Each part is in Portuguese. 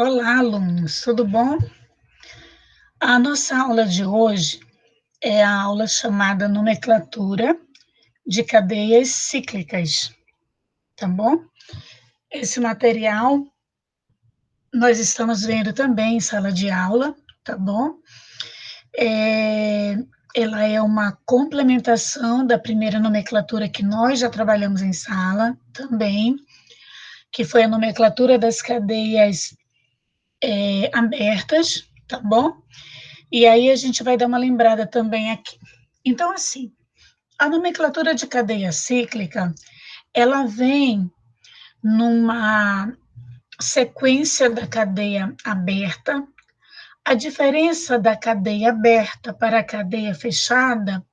Olá, alunos, tudo bom? A nossa aula de hoje é a aula chamada Nomenclatura de Cadeias Cíclicas, tá bom? Esse material nós estamos vendo também em sala de aula, tá bom? Ela é uma complementação da primeira nomenclatura que nós já trabalhamos em sala também, que foi a nomenclatura das cadeias abertas, tá bom? E aí a gente vai dar uma lembrada também aqui. Então, assim, a nomenclatura de cadeia cíclica, ela vem numa sequência da cadeia aberta. A diferença da cadeia aberta para a cadeia fechada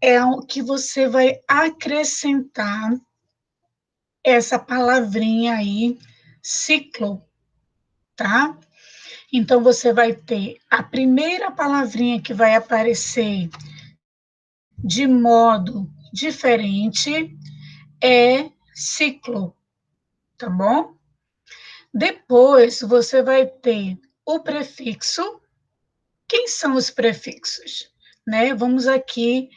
é o que você vai acrescentar essa palavrinha aí, ciclo, tá? Então, você vai ter a primeira palavrinha que vai aparecer de modo diferente é ciclo, tá bom? Depois você vai ter o prefixo. Quem são os prefixos? Né? Vamos aqui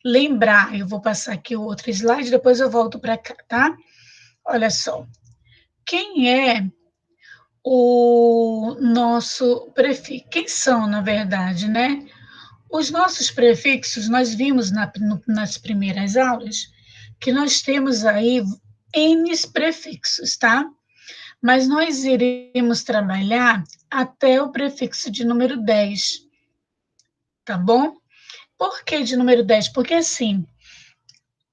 lembrar. Eu vou passar aqui o outro slide, depois eu volto para cá, tá? Olha só. Quem é o nosso prefixo? Quem são, na verdade, né? Os nossos prefixos, nós vimos nas primeiras aulas que nós temos aí N prefixos, tá? Mas nós iremos trabalhar até o prefixo de número 10, tá bom? Por que de número 10? Porque, assim,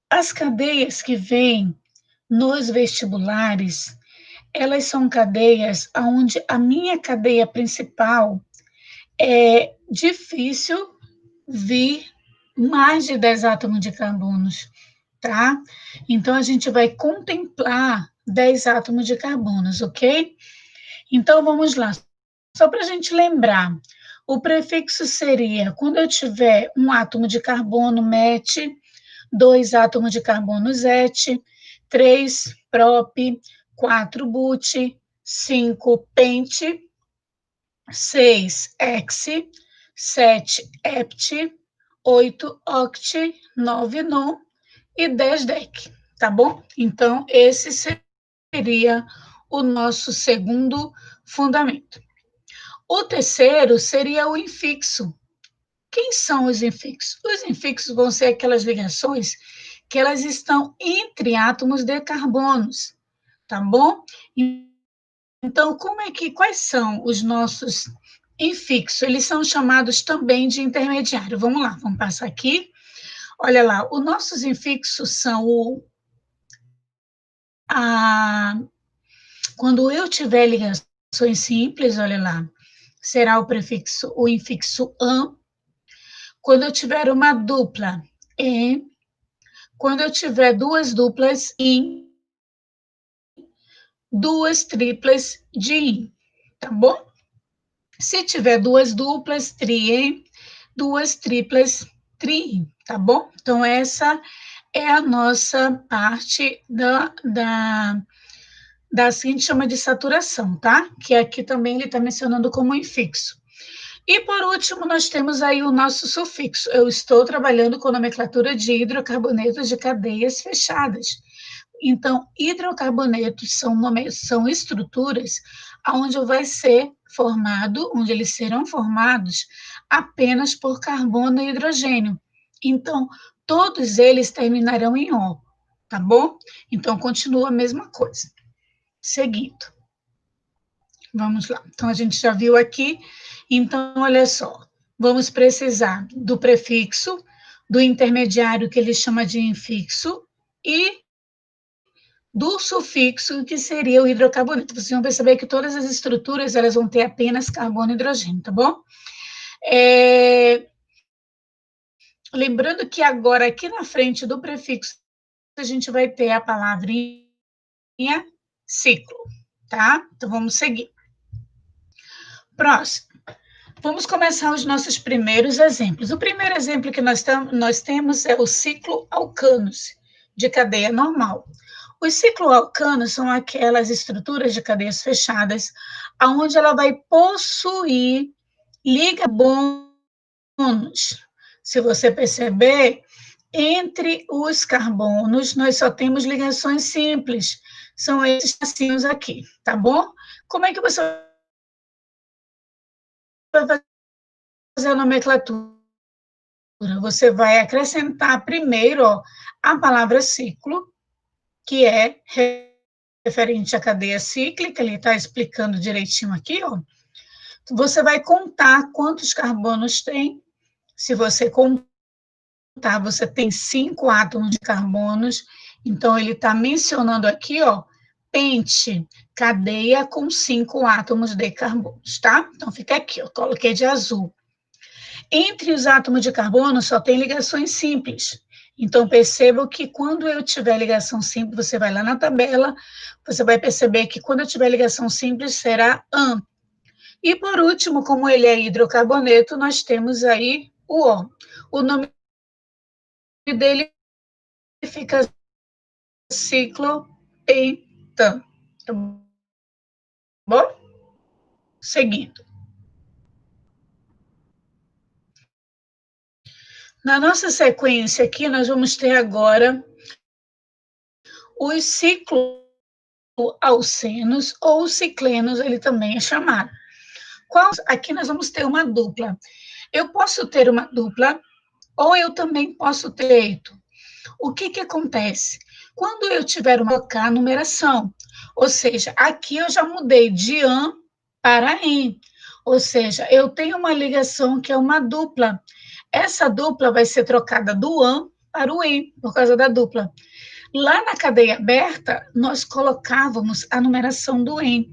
as cadeias que vêm nos vestibulares, elas são cadeias onde a minha cadeia principal é difícil vir mais de 10 átomos de carbonos, tá? Então, a gente vai contemplar 10 átomos de carbonos, ok? Então, vamos lá. Só para a gente lembrar, o prefixo seria, quando eu tiver um átomo de carbono, met, 2 átomos de carbono, zet, 3 prop, 4 but, 5 pent, 6 hex, 7 hept, 8 oct, 9 non e 10 dec, tá bom? Então, esse seria o nosso segundo fundamento. O terceiro seria o infixo. Quem são os infixos? Os infixos vão ser aquelas ligações que elas estão entre átomos de carbonos, tá bom? Então, quais são os nossos infixos? Eles são chamados também de intermediário. Vamos lá, vamos passar aqui. Olha lá, os nossos infixos são quando eu tiver ligações simples, olha lá, será o infixo an. Quando eu tiver uma dupla, en. Quando eu tiver duas duplas, in. Duas triplas, din, tá bom? Se tiver duas duplas, trien. Duas triplas, tri, tá bom? Então, essa é a nossa parte da assim a gente chama de saturação, tá? Que aqui também ele está mencionando como infixo. E, por último, nós temos aí o nosso sufixo. Eu estou trabalhando com nomenclatura de hidrocarbonetos de cadeias fechadas. Então, hidrocarbonetos são estruturas onde vai ser formado, onde eles serão formados apenas por carbono e hidrogênio. Então, todos eles terminarão em O, tá bom? Então, continua a mesma coisa. Seguindo. Vamos lá. Então, a gente já viu aqui. Então, olha só. Vamos precisar do prefixo, do intermediário, que ele chama de infixo, e do sufixo, que seria o hidrocarboneto. Vocês vão perceber que todas as estruturas elas vão ter apenas carbono e hidrogênio, tá bom? Lembrando que agora, aqui na frente do prefixo, a gente vai ter a palavrinha ciclo, tá? Então, vamos seguir. Próximo. Vamos começar os nossos primeiros exemplos. O primeiro exemplo que nós temos é o ciclo alcanos, de cadeia normal. Os cicloalcanos são aquelas estruturas de cadeias fechadas, aonde ela vai possuir ligabonos. Se você perceber, entre os carbonos, nós só temos ligações simples. São esses tracinhos aqui, tá bom? Como é que você vai fazer a nomenclatura? Você vai acrescentar primeiro, ó, a palavra ciclo, que é referente à cadeia cíclica, ele está explicando direitinho aqui, ó. Você vai contar quantos carbonos tem. Se você contar, você tem 5 átomos de carbonos, então ele está mencionando aqui, ó, pente, cadeia com 5 átomos de carbonos, tá? Então fica aqui, eu coloquei de azul. Entre os átomos de carbono só tem ligações simples. Então, perceba que quando eu tiver ligação simples, você vai lá na tabela, você vai perceber que quando eu tiver ligação simples, será AN. E, por último, como ele é hidrocarboneto, nós temos aí o O. O nome dele fica ciclopentan. Tá bom? Seguindo. Na nossa sequência aqui, nós vamos ter agora os cicloalcenos ou ciclenos, ele também é chamado. Aqui nós vamos ter uma dupla. Eu posso ter uma dupla ou eu também posso ter. O que acontece? Quando eu tiver a numeração, ou seja, aqui eu já mudei de AN para EN, ou seja, eu tenho uma ligação que é uma dupla. Essa dupla vai ser trocada do AN para o EN, por causa da dupla. Lá na cadeia aberta, nós colocávamos a numeração do EN.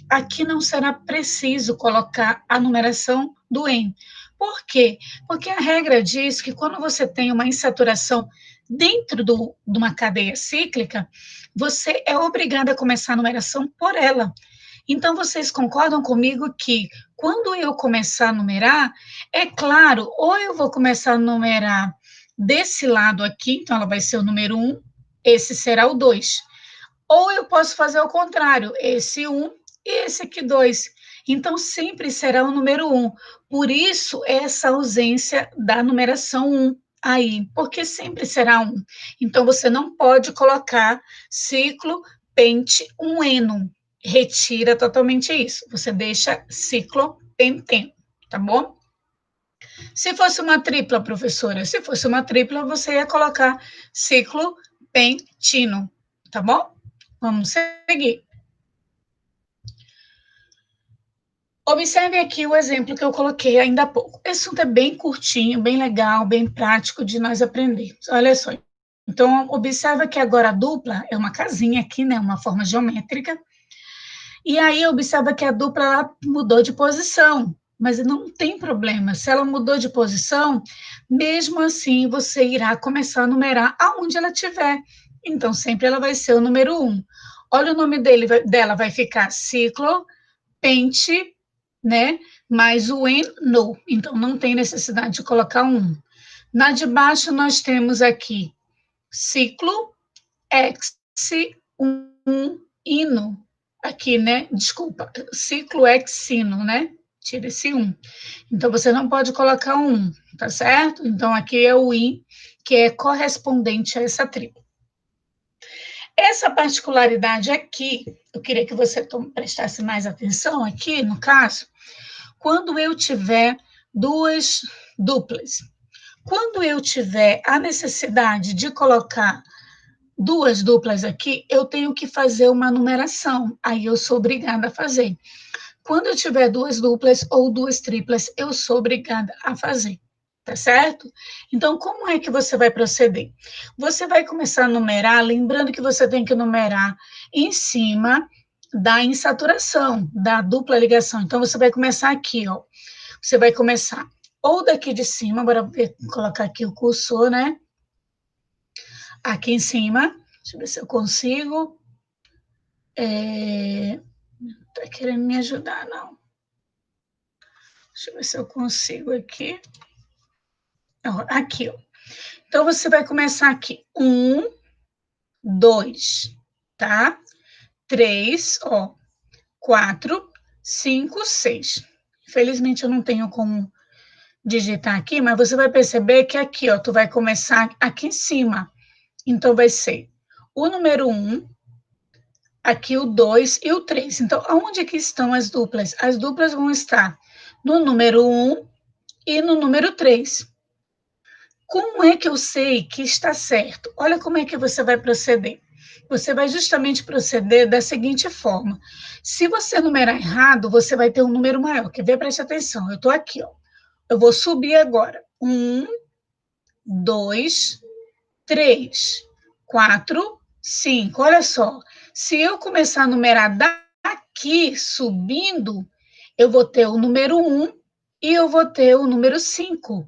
Aqui não será preciso colocar a numeração do EN. Por quê? Porque a regra diz que quando você tem uma insaturação dentro de uma cadeia cíclica, você é obrigado a começar a numeração por ela. Então, vocês concordam comigo que quando eu começar a numerar, é claro, ou eu vou começar a numerar desse lado aqui, então ela vai ser o número 1, esse será o 2. Ou eu posso fazer o contrário, esse 1 e esse aqui 2. Então, sempre será o número 1. Por isso, essa ausência da numeração 1 aí, porque sempre será 1. Então, você não pode colocar ciclo, pente, um eno. Retira totalmente isso. Você deixa ciclo, penteno, tá bom? Se fosse uma tripla, professora, se fosse uma tripla, você ia colocar ciclo, pentino, tá bom? Vamos seguir. Observe aqui o exemplo que eu coloquei ainda há pouco. Esse assunto é bem curtinho, bem legal, bem prático de nós aprendermos. Olha só. Então, observa que agora a dupla é uma casinha aqui, né? Uma forma geométrica. E aí, observa que a dupla ela mudou de posição. Mas não tem problema. Se ela mudou de posição, mesmo assim, você irá começar a numerar aonde ela estiver. Então, sempre ela vai ser o número 1. Olha o nome dela, vai ficar ciclo, pente, né? Mais o no. Então, não tem necessidade de colocar um. Na de baixo, nós temos aqui ciclo, ex, ino. Aqui, né? Desculpa, ciclo exino, né? Tira esse um. Então, você não pode colocar um, tá certo? Então, aqui é o in, que é correspondente a essa tribo. Essa particularidade aqui, eu queria que você prestasse mais atenção aqui, no caso, quando eu tiver duas duplas. Quando eu tiver a necessidade de colocar duas duplas aqui, eu tenho que fazer uma numeração, aí eu sou obrigada a fazer. Quando eu tiver duas duplas ou duas triplas, eu sou obrigada a fazer, tá certo? Então, como é que você vai proceder? Você vai começar a numerar, lembrando que você tem que numerar em cima da insaturação, da dupla ligação. Então, você vai começar aqui, ó. Você vai começar ou daqui de cima, bora colocar aqui o cursor, né? Aqui em cima, deixa eu ver se eu consigo. Tá querendo me ajudar, não. Deixa eu ver se eu consigo aqui. Aqui, ó. Então, você vai começar aqui. 1, 2, tá? 3, ó, 4, 5, 6. Infelizmente, eu não tenho como digitar aqui, mas você vai perceber que aqui, ó, tu vai começar aqui em cima. Então, vai ser o número 1, aqui o 2 e o 3. Então, aonde que estão as duplas? As duplas vão estar no número 1 e no número 3. Como é que eu sei que está certo? Olha como é que você vai proceder. Você vai justamente proceder da seguinte forma. Se você numerar errado, você vai ter um número maior. Quer ver? Preste atenção. Eu estou aqui, ó. Eu vou subir agora. 1, 2, 3, 4, 5. Olha só. Se eu começar a numerar daqui, subindo, eu vou ter o número 1 e eu vou ter o número 5.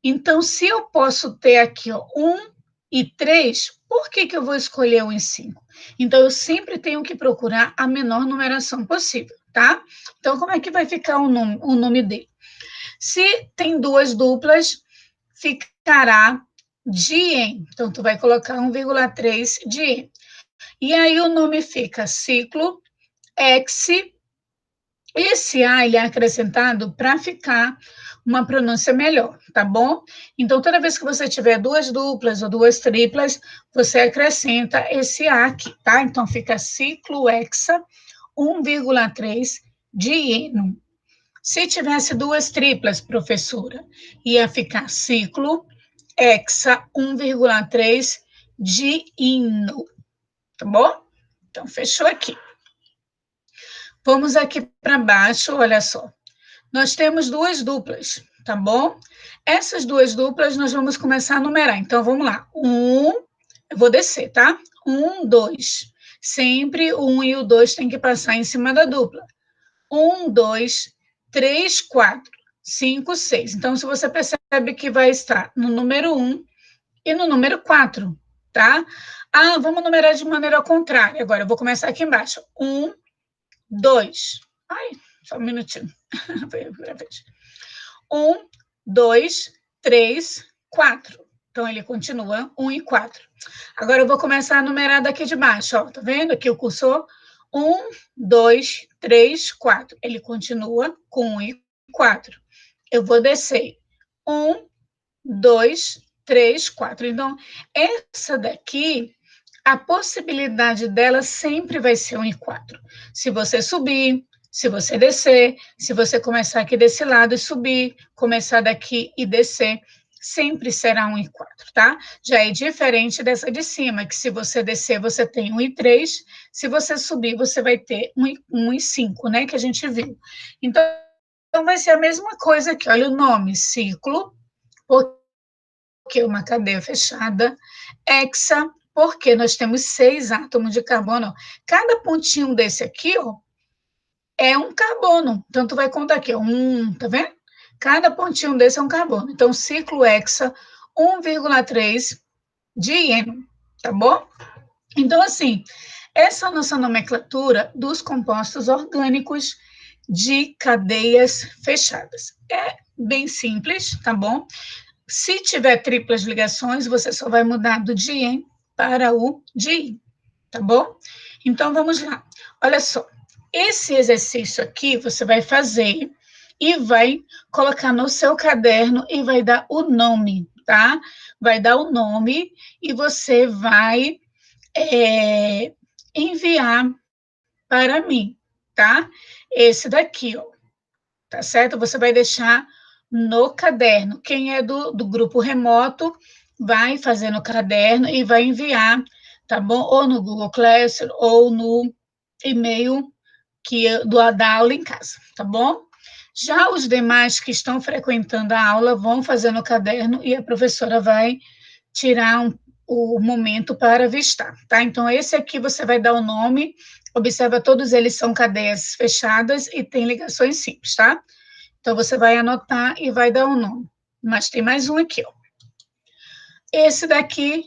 Então, se eu posso ter aqui, ó, 1 e 3, por que eu vou escolher 1 e 5? Então, eu sempre tenho que procurar a menor numeração possível, tá? Então, como é que vai ficar o nome dele? Se tem duas duplas, ficará Diem. Então, tu vai colocar 1,3 Diem. E aí o nome fica ciclo X. Esse A ele é acrescentado para ficar uma pronúncia melhor, tá bom? Então, toda vez que você tiver duas duplas ou duas triplas, você acrescenta esse A aqui, tá? Então, fica ciclo hexa 1,3 dieno. Se tivesse duas triplas, professora, ia ficar ciclo hexa 1,3 diino, tá bom? Então, fechou aqui. Vamos aqui para baixo, olha só. Nós temos duas duplas, tá bom? Essas duas duplas nós vamos começar a numerar. Então, vamos lá. Eu vou descer, tá? 1, 2. Sempre o 1 e o 2 tem que passar em cima da dupla. 1, 2, 3, 4, 5, 6. Então, se você percebe que vai estar no número 1 e no número 4, tá? Ah, vamos numerar de maneira contrária. Agora, eu vou começar aqui embaixo. 1, 2. Ai, só um minutinho. 1, 2, 3, 4. Então, ele continua 1 e 4. Agora, eu vou começar a numerar daqui de baixo. Ó, tá vendo aqui o cursor? 1, 2, 3, 4. Ele continua com 1 e 4. Eu vou descer. 1, 2, 3, 4. Então, essa daqui, a possibilidade dela sempre vai ser 1 e 4. Se você subir, se você descer, se você começar aqui desse lado e subir, começar daqui e descer, sempre será 1 e 4, tá? Já é diferente dessa de cima, que se você descer, você tem 1 e 3, se você subir, você vai ter 1 e 5, né, que a gente viu. Então, vai ser a mesma coisa aqui, olha o nome, ciclo, porque uma cadeia fechada, hexa, porque nós temos 6 átomos de carbono. Cada pontinho desse aqui, ó, é um carbono. Então, tu vai contar aqui, ó, tá vendo? Cada pontinho desse é um carbono. Então, ciclo hexa, 1,3 dieno, tá bom? Então, assim, essa é a nossa nomenclatura dos compostos orgânicos de cadeias fechadas. É bem simples, tá bom? Se tiver triplas ligações, você só vai mudar do dien para o di, tá bom? Então, vamos lá. Olha só, esse exercício aqui você vai fazer e vai colocar no seu caderno e vai dar o nome, tá? Vai dar o nome e você vai enviar para mim, tá? Esse daqui, ó, tá certo? Você vai deixar no caderno. Quem é do grupo remoto vai fazer no caderno e vai enviar, tá bom? Ou no Google Classroom ou no e-mail da aula em casa, tá bom? Já os demais que estão frequentando a aula vão fazer no caderno e a professora vai tirar o momento para avistar, tá? Então, esse aqui você vai dar o nome, observa, todos eles são cadeias fechadas e tem ligações simples, tá? Então, você vai anotar e vai dar o nome. Mas tem mais um aqui, ó. Esse daqui,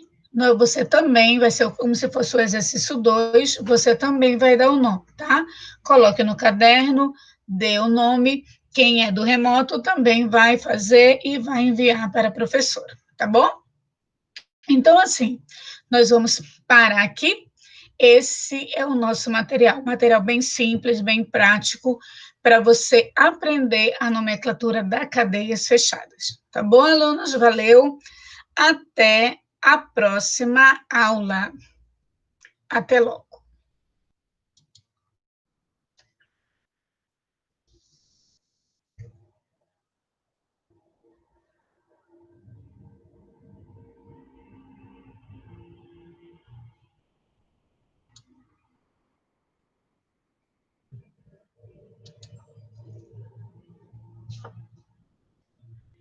você também vai ser como se fosse o exercício 2, você também vai dar o nome, tá? Coloque no caderno, dê o nome. Quem é do remoto também vai fazer e vai enviar para a professora, tá bom? Então, assim, nós vamos parar aqui esse é o nosso material, material bem simples, bem prático, para você aprender a nomenclatura das cadeias fechadas. Tá bom, alunos? Valeu! Até a próxima aula. Até logo.